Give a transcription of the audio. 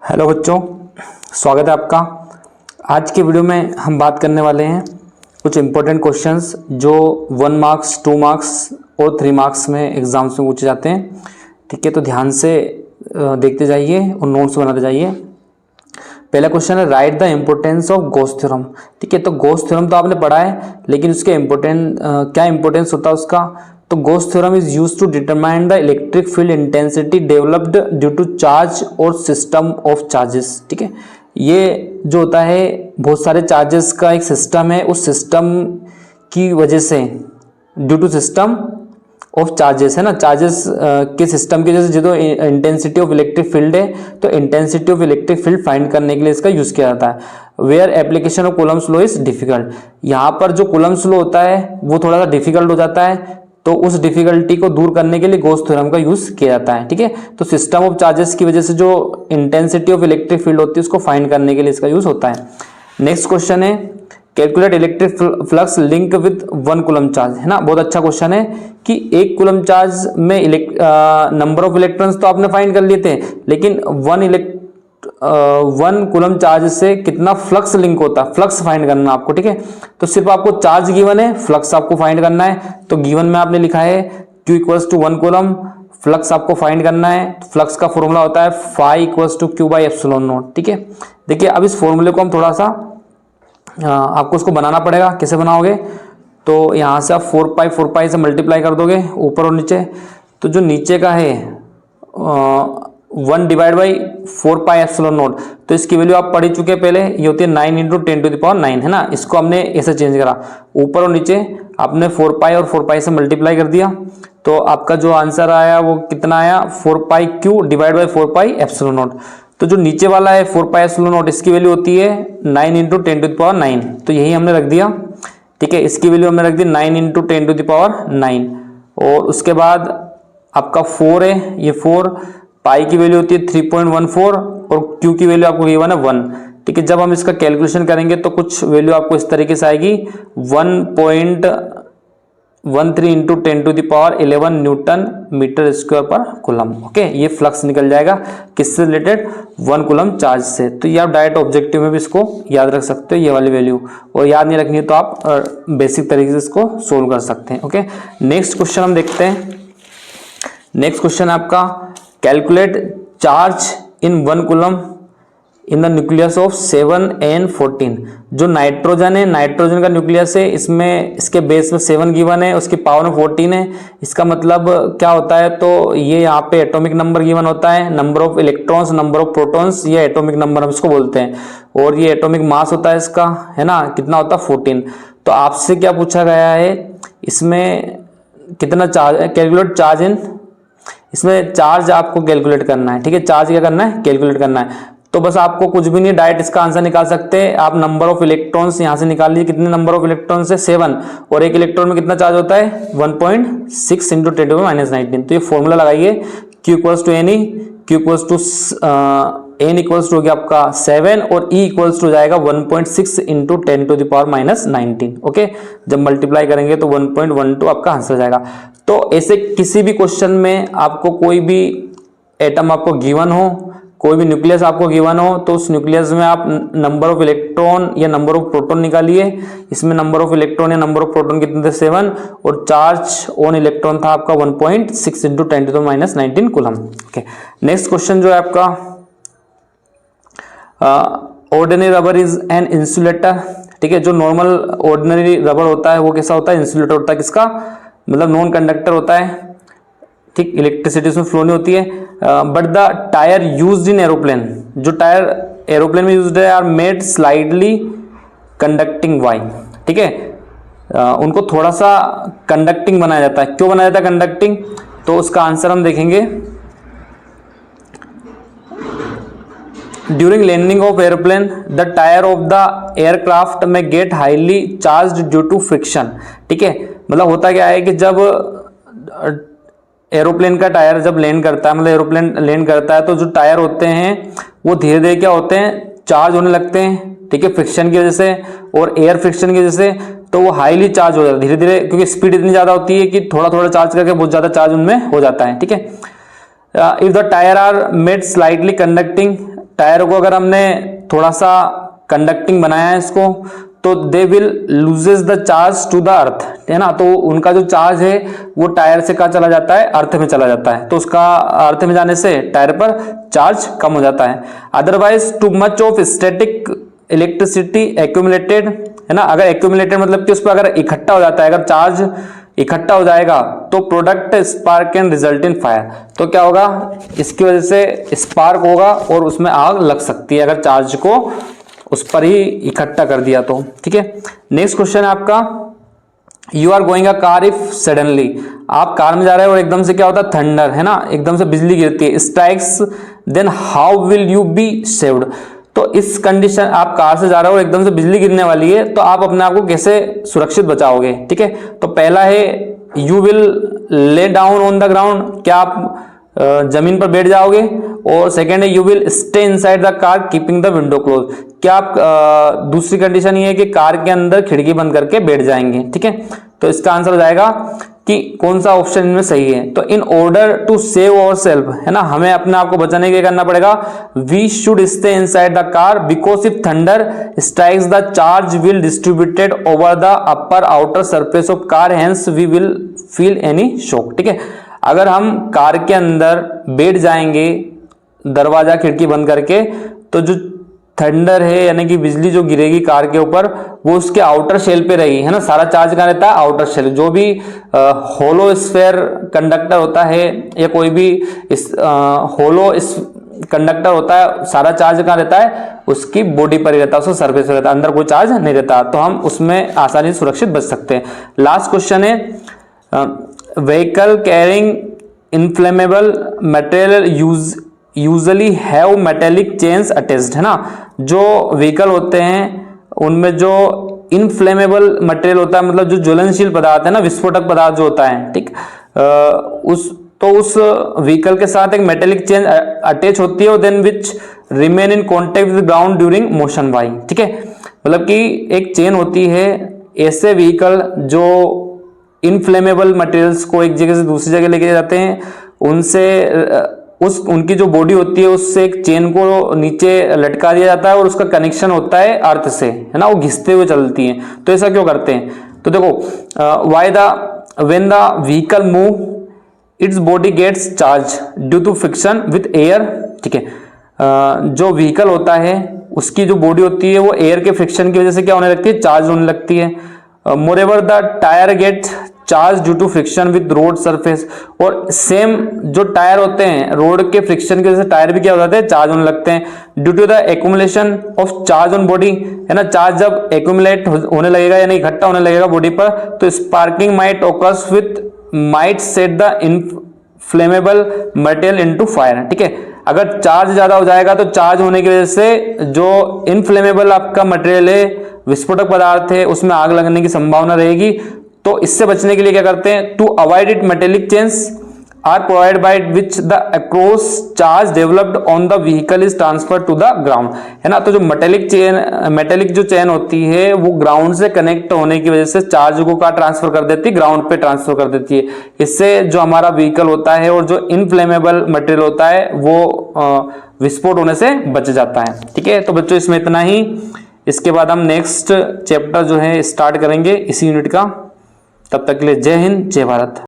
Hello बच्चों, स्वागत है आपका। आज के वीडियो में हम बात करने वाले हैं कुछ इम्पोर्टेंट क्वेश्चंस जो 1 मार्क्स, 2 मार्क्स और 3 मार्क्स में एग्जाम्स में पूछे जाते हैं। ठीक है, तो ध्यान से देखते जाइए और नोट्स बनाते जाइए। पहला क्वेश्चन है, right the importance of Gauss theorem. ठीक है, तो गॉस थ्योरम तो आपने पढ़ा है, लेकिन उसके क्या इम्पोर्टेंस होता है उसका। तो Gauss theorem is used to determine the electric field intensity developed due to charge और सिस्टम ऑफ चार्जेस। ठीक है, ये जो होता है बहुत सारे चार्जेस का एक सिस्टम है, उस सिस्टम की वजह से due to system of charges है ना, चार्जेस के सिस्टम की वजह से जो इंटेंसिटी ऑफ इलेक्ट्रिक फील्ड है, तो intensity of electric field find करने के लिए इसका यूज किया जाता है। Where application of Coulomb's law is difficult, यहाँ पर जो कूलम्ब्स लॉ होता है वो थोड़ा सा डिफिकल्ट हो जाता है, तो उस डिफिकल्टी को दूर करने के लिए गॉस थ्योरम का यूज किया जाता है। ठीक है, तो सिस्टम ऑफ चार्जेस की वजह से जो इंटेंसिटी ऑफ इलेक्ट्रिक फील्ड होती है उसको फाइंड करने के लिए इसका यूज होता है। नेक्स्ट क्वेश्चन है, calculate electric flux link with 1 coulomb charge. है ना, बहुत अच्छा क्वेश्चन है कि 1 कूलम्ब चार्ज में नंबर ऑफ इलेक्ट्रॉन्स तो आपने फाइंड कर लिए थे, लेकिन 1 कूलम्ब चार्ज से कितना फ्लक्स लिंक होता है, फ्लक्स फाइंड करना है आपको। ठीक है, तो सिर्फ आपको चार्ज गिवन है, फ्लक्स आपको फाइंड करना है। तो गिवन में आपने लिखा है Q equals to 1 coulomb, flux आपको फाइंड करना है। फ्लक्स का फॉर्मूला होता है phi equals to Q by epsilon naught. ठीक है, देखिए अब इस फॉर्मूले को हम थोड़ा सा आपको उसको बनाना पड़ेगा। कैसे बनाओगे, तो यहाँ से आप 4 पाई से मल्टीप्लाई कर दोगे ऊपर और नीचे। तो जो नीचे का है 1 divide by 4 pi epsilon not, तो इसकी वैल्यू आप पढ़ ही चुके पहले, ये होती है 9 इंटू 10 टू द पावर 9। है ना, इसको हमने ऐसे चेंज करा, ऊपर और नीचे आपने 4 पाई और 4 पाई से मल्टीप्लाई कर दिया, तो आपका जो आंसर आया वो कितना आया, 4 pi Q divide by 4 pi epsilon not. तो जो नीचे वाला है 4 पाई एप्सिलॉन नॉट, इसकी वैल्यू होती है 9 इंटू 10 टू द पावर 9, तो यही हमने रख दिया। ठीक है, इसकी वैल्यू हमने रख दी 9 इंटू 10 टू द पावर 9, और उसके बाद आपका 4 है, ये 4 पाई की वैल्यू होती है 3.14 और क्यू की वैल्यू आपको गिवन है 1। ठीक है, जब हम इसका कैलकुलेशन करेंगे तो कुछ वैल्यू आपको इस तरीके से आएगी 1.13 into 10 to the power 11 newton metre square पर कूलम्ब। ओके, ये फ्लक्स निकल जाएगा किससे रिलेटेड, 1 कूलम्ब चार्ज से। तो ये आप डायरेक्ट ऑब्जेक्टिव में भी इसको याद रख सकते हो, ये वाली वैल्यू, और याद नहीं रखनी है तो आप बेसिक तरीके से इसको सोल्व कर सकते हैं। ओके, नेक्स्ट क्वेश्चन हम देखते हैं। नेक्स्ट क्वेश्चन है आपका, calculate charge in 1 coulomb in the nucleus of 7n14। जो नाइट्रोजन है, नाइट्रोजन का न्यूक्लियस है, इसमें इसके बेस में 7 गिवन है, उसकी पावर में 14 है। इसका मतलब क्या होता है, तो ये यहाँ पे एटॉमिक नंबर गिवन होता है, number of electrons, number of protons, ये एटॉमिक नंबर हम इसको बोलते हैं, और ये एटॉमिक मास होता है इसका, है ना, कितना होता है 14। तो आपसे क्या पूछा गया है, इसमें कितना चार्ज, कैलकुलेट चार्ज इन, इसमें चार्ज आपको कैलकुलेट करना है। ठीक है, चार्ज क्या करना है, कैलकुलेट करना है। तो बस आपको कुछ भी नहीं, डायरेक्ट इसका आंसर निकाल सकते हैं आप। नंबर ऑफ इलेक्ट्रॉन्स यहां से निकाल लीजिए, कितने नंबर ऑफ इलेक्ट्रॉन्स है 7, और एक इलेक्ट्रॉन में कितना चार्ज होता है 1.6 इंटू 10 टू द माइनस 19। तो ये फॉर्मूला लगाइए, Q equals to NE, Q equals to N equals to हो गया आपका 7, और E इक्वल्स टू जाएगा 1.6 into 10 to the power minus 19। Okay, जब मल्टीप्लाई करेंगे तो 1.12 आपका आंसर जाएगा। तो ऐसे किसी भी क्वेश्चन में आपको कोई भी एटम आपको गिवन हो, कोई भी न्यूक्लियस आपको गिवन हो, तो उस न्यूक्लियस में आप नंबर ऑफ इलेक्ट्रॉन या नंबर ऑफ प्रोटॉन निकालिए। इसमें नंबर ऑफ इलेक्ट्रॉन या नंबर ऑफ प्रोटॉन कितने थे 7, और चार्ज ऑन इलेक्ट्रॉन था आपका 1.6 into 10 to the minus 19 coulomb. Okay, next question जो है आपका, ordinary rubber is an insulator. ठीक है, जो नॉर्मल ऑर्डिनरी रबर होता है वो कैसा होता है, इंसुलेटर होता है। किसका मतलब, नॉन कंडक्टर होता है। ठीक, इलेक्ट्रिसिटी उसमें फ्लो नहीं होती है। But the tyre used in aeroplane, जो टायर एरोप्लेन में यूज्ड है, are made slightly conducting why. ठीक है, उनको थोड़ा सा कंडक्टिंग बनाया जाता है। क्यों बनाया जाता है कंडक्टिंग, तो उसका आंसर हम देखेंगे। During landing of aeroplane the tyre of the aircraft में get highly charge due to friction. ठीक है, मतलब होता क्या है कि जब एरोप्लेन का टायर जब लैंड करता है, मतलब एरोप्लेन लैंड करता है, तो जो टायर होते हैं वो धीरे धीरे क्या होते हैं, चार्ज होने लगते हैं। ठीक है, फ्रिक्शन की वजह से और एयर फ्रिक्शन की वजह से, तो वो हाईली चार्ज हो जाता है धीरे धीरे, क्योंकि स्पीड इतनी ज्यादा होती है कि थोड़ा थोड़ा चार्ज करके बहुत ज्यादा चार्ज उनमें हो जाता है। ठीक है, if the tyre are made slightly conducting tyre को अगर हमने थोड़ा सा कंडक्टिंग बनाया है इसको, तो they will loses the charge to the earth, है ना। तो उनका जो चार्ज है वो टायर से कहाँ चला जाता है, अर्थ में चला जाता है। तो उसका अर्थ में जाने से टायर पर चार्ज कम हो जाता है। Otherwise too much of static electricity accumulated, है ना। अगर एक्यूमुलेटेड मतलब कि उस पर अगर इकट्ठा हो जाता है, अगर चार्ज इकट्ठा हो जाएगा तो product spark can result in fire. तो क्या होगा, इसकी वजह से स्पार्क होगा और उसमें आग लग सकती है, अगर चार्ज को उस पर ही इकट्ठा कर दिया तो। ठीक है, नेक्स्ट क्वेश्चन है आपका, you are going a car if suddenly, आप कार में जा रहे हो और एकदम से क्या होता है, थंडर, है ना, एकदम से बिजली गिरती है, strikes, then how will you be saved. तो इस कंडीशन, आप कार से जा रहे हो और एकदम से बिजली गिरने वाली है, तो आप अपने आप को कैसे सुरक्षित बचाओगे। ठीक है, तो पहला है you will lay down on the ground, क्या आप जमीन पर बैठ जाओगे। और सेकेंड है you will stay inside the car keeping the window close, क्या आप दूसरी कंडीशन ये है कि कार के अंदर खिड़की बंद करके बैठ जाएंगे। ठीक है, तो इसका आंसर हो जाएगा कि कौन सा ऑप्शन इनमें सही है। तो in order to save our self, है ना, हमें अपने आप को बचाने के लिए करना पड़ेगा, we should stay inside the car because if thunder strikes the charge will distributed over the upper outer surface of car, hence we will feel any shock. ठीक है, अगर हम कार के अंदर बैठ जाएंगे दरवाजा खिड़की बंद करके, तो जो थंडर है यानी कि बिजली जो गिरेगी कार के ऊपर, वो उसके आउटर शेल पे रहेगी, है ना। सारा चार्ज कहाँ रहता है, आउटर शेल। जो भी होलो स्फेयर कंडक्टर होता है या कोई भी इस होलो इस कंडक्टर होता है, सारा चार्ज कहाँ रहता है, उसकी बॉडी पर ही रहता है, उसका सरफेस पर रहता है, अंदर कोई चार्ज नहीं रहता। तो हम उसमें आसानी से सुरक्षित बच सकते हैं। लास्ट क्वेश्चन है, vehicle carrying inflammable material usually have metallic chains attached, है ना। जो व्हीकल होते हैं उनमें जो इनफ्लेमेबल मटेरियल होता है, मतलब जो ज्वलनशील पदार्थ है ना, विस्फोटक पदार्थ जो होता है, ठीक, उस व्हीकल के साथ एक मेटेलिक चेन अटैच होती है, then which remain in contact with ground during motion why. ठीक है, मतलब कि एक चेन होती है, ऐसे व्हीकल जो इनफ्लेमेबल मटेरियल्स को एक जगह से दूसरी जगह लेके जाते हैं, उनसे उनकी जो बॉडी होती है उससे एक चेन को नीचे लटका दिया जाता है और उसका कनेक्शन होता है अर्थ से, है ना, वो घिसते हुए चलती हैं। तो ऐसा क्यों करते हैं, तो देखो, when the vehicle move its body gets charge due to friction with air. ठीक है, जो व्हीकल होता है उसकी जो बॉडी होती है वो एयर के फ्रिक्शन की वजह से क्या होने लगती है, चार्ज होने लगती है। Moreover the tyre get charge due to friction with road surface, और सेम जो टायर होते हैं रोड के फ्रिक्शन की वजह से टायर भी क्या हो जाते हैं, चार्ज होने लगते हैं। Due to the accumulation of charge on body, है ना, चार्ज जब एक्यूमुलेट होने लगेगा यानी इकट्ठा होने लगेगा बॉडी पर, तो sparking might occurs with might set the inflammable material into fire. ठीक है, अगर चार्ज ज्यादा हो जाएगा तो चार्ज होने की वजह से जो इनफ्लेमेबल आपका मटेरियल है, विस्फोटक पदार्थ है, उसमें आग लगने की संभावना रहेगी। तो इससे बचने के लिए क्या करते हैं, to avoid it metallic chains are provide by which the across charge developed on the vehicle is transfer to the ground, है ना। तो जो मेटेलिक जो चेन होती है वो ग्राउंड से कनेक्ट होने की वजह से चार्ज को कहाँ ट्रांसफर कर देती है, ग्राउंड पे ट्रांसफर कर देती है। इससे जो हमारा व्हीकल होता है और जो इनफ्लेमेबल मटेरियल होता है वो विस्फोट होने से बच जाता है। ठीक है, तो बच्चों इसमें इतना ही। इसके बाद हम नेक्स्ट चैप्टर जो है स्टार्ट करेंगे इसी यूनिट का। तब तक के लिए जय हिंद, जय भारत।